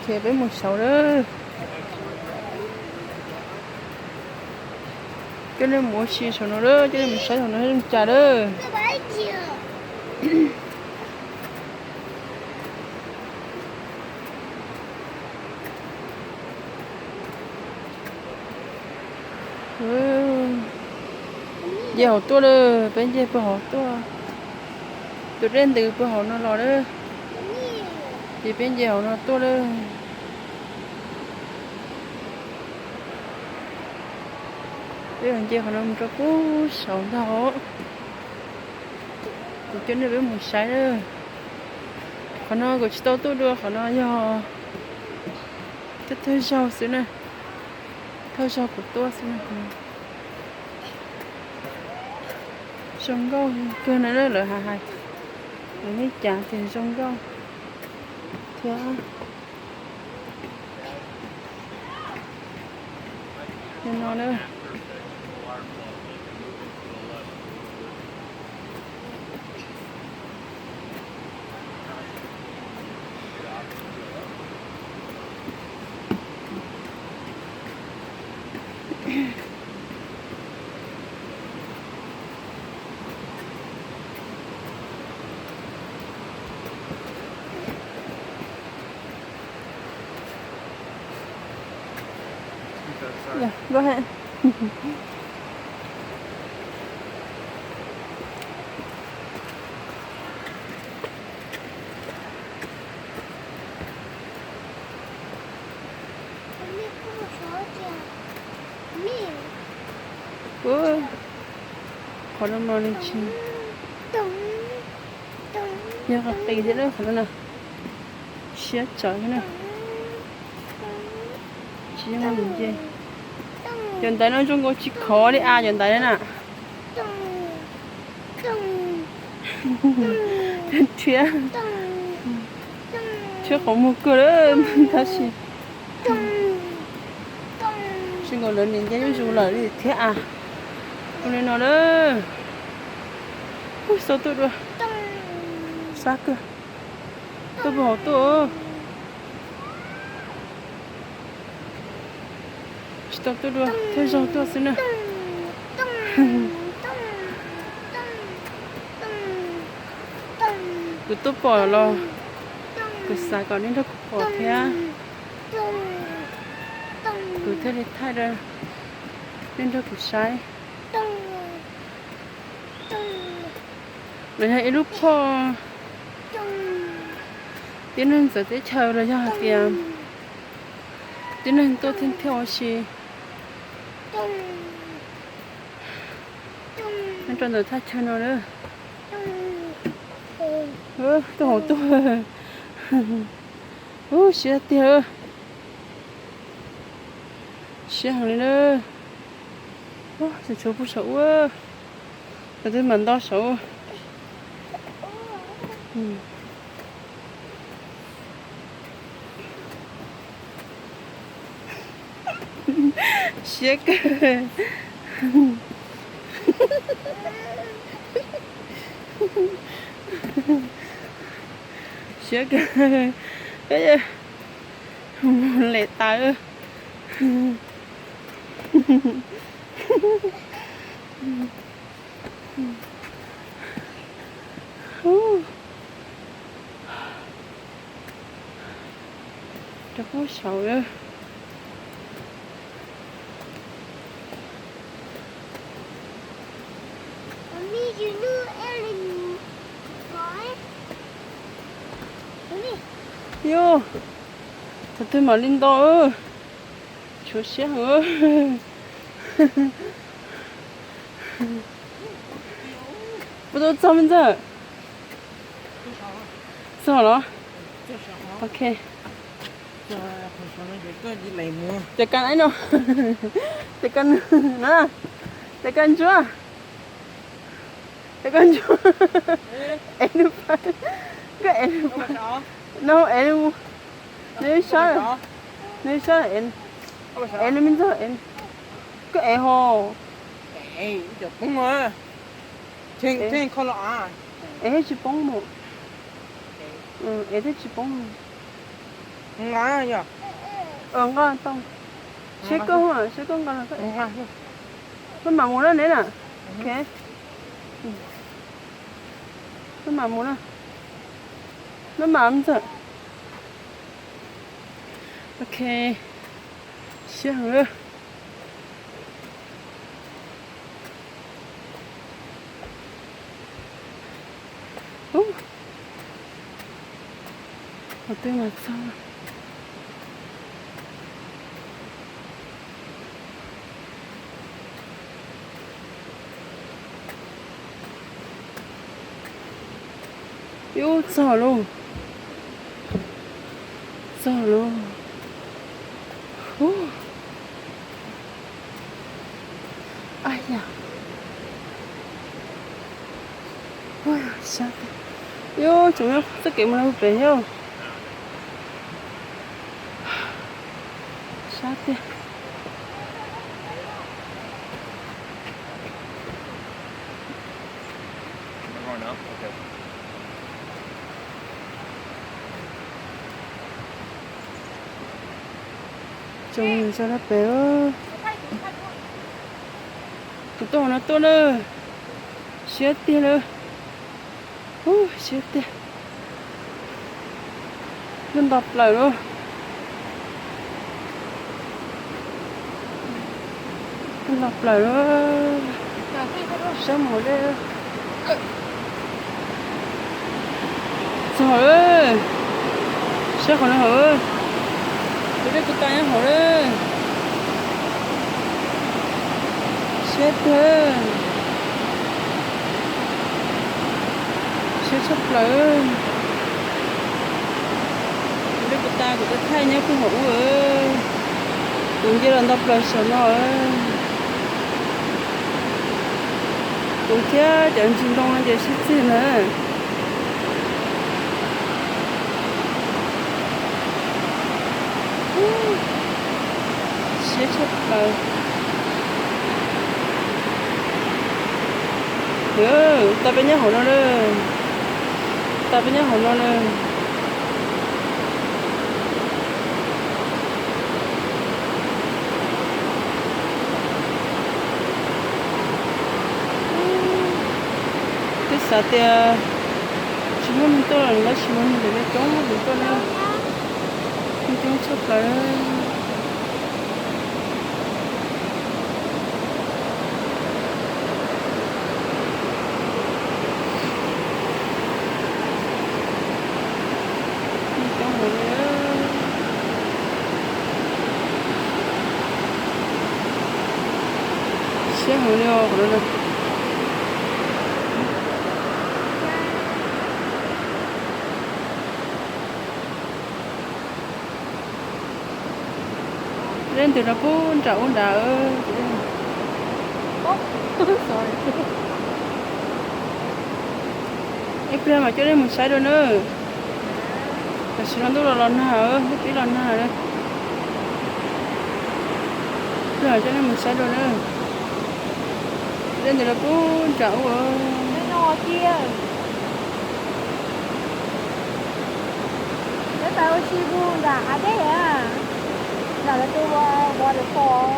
thì bé 16 đó cái này mua xì số nó đó cái này mình sai số nó hết trả đó giờ họ tua đó bên giờ bữa họ tua tụi lên từ bữa họ nó lò đó thì bên giờ họ nó tua đó bây giờ giờ họ nó cho cú sống thọ tụi chân nó biết một sai đó họ nó có chỉ tao được họ nó giờ cái thời sau xíu này thời sau của tôi xíu này sông câu cái này rất là hài mấy chả thì sông câu thế nên nó nữa yeah, go ahead. Ủa, khó lắm mà lên chi. Giờ gặp tay thế đó, khó lắm. Xếp trời thế này. Chỉ là mình chơi. Hiện tại nó Trung Quốc chỉ khó đi à hiện tại đấy nè. Thế. Chưa có một cửa đó, 다시. Xin gọi lớn đến cái dù lời đi thế à. Con này nó đó. Ui sao tôi rồi. Sao cơ. Tôi bỏ tôi. Stop tôi rồi. Thế sao tôi xin nè. Cứ tôi bỏ lo. Cứ xa còn đến đó bỏ thế à. Cứ thế đi thay ra. Nên đó cứ sai. Rồi hãy lúc po tiến lên giờ tới chờ rồi cho tiền tiến lên tôi thêm theo gì nên cho rồi thay chờ nó nữa tôi hỏi tôi xia tiền xia hàng lên nữa giờ chỗ bút sổ rồi tới mình đo sổ Shit. Shit. Cái lệ tay. Chắc có sợ nữa. Yo, thật thôi mà linh to ơ, chúa xé hả? Bắt đầu sao bây giờ? Sao đó? Ok. Chạy căn ấy nào? Chạy căn nè, chạy căn chưa? Chạy căn chưa? Em được phải, cái em được phải. No, em nếu sao em mình sao em cái em hồ 에이, 이제 뽕을 쟁 컬러 아. 애 해지 뽕 뭐. 응, 애 해지 뽕. Ngon nhỉ? Ngon không? Sẽ con à, sẽ con là cái. Ngon. Nó mà muốn nó đấy nè. Ok. Nó mà muốn à. Nó mà ăn rồi. Ok. Sẽ hứa. 어때 맞춰? 요 잘로 잘로 오 아야 ôi sao yo chúng em tất cả mọi người về nhau sao thế trông cho nó béo tụi nó to nữa chết tiền nữa chết tiền mình đọc lại luôn mình đọc lại luôn sao mà đây sao ơi sao còn nữa hả cái tay nó hở đấy chết thế chết sắp lại cái tay của cái thay nhá cái hũ ơi cũng chỉ là đập lại sợ nó ơi cũng kia trận chiến đông nó chỉ chết gì nữa chết sắp lại ta bên nhà họ nó đây ta bên nhà họ nó đây cái sao thì chỉ muốn tôi là chỉ muốn để cái chống được con này cái chống sắp lại sẽ hồi nữa rồi nè lên từ đó buôn trả ôn đà ơi sorry em ra mà cho đến một sai rồi nữa là chỉ nó là lần nào hết cái lần nào đây rồi cho nên một sai rồi nữa lên từ đó buôn trả ơi nó kia cái tao chi buôn đã đấy à là tôi qua được phố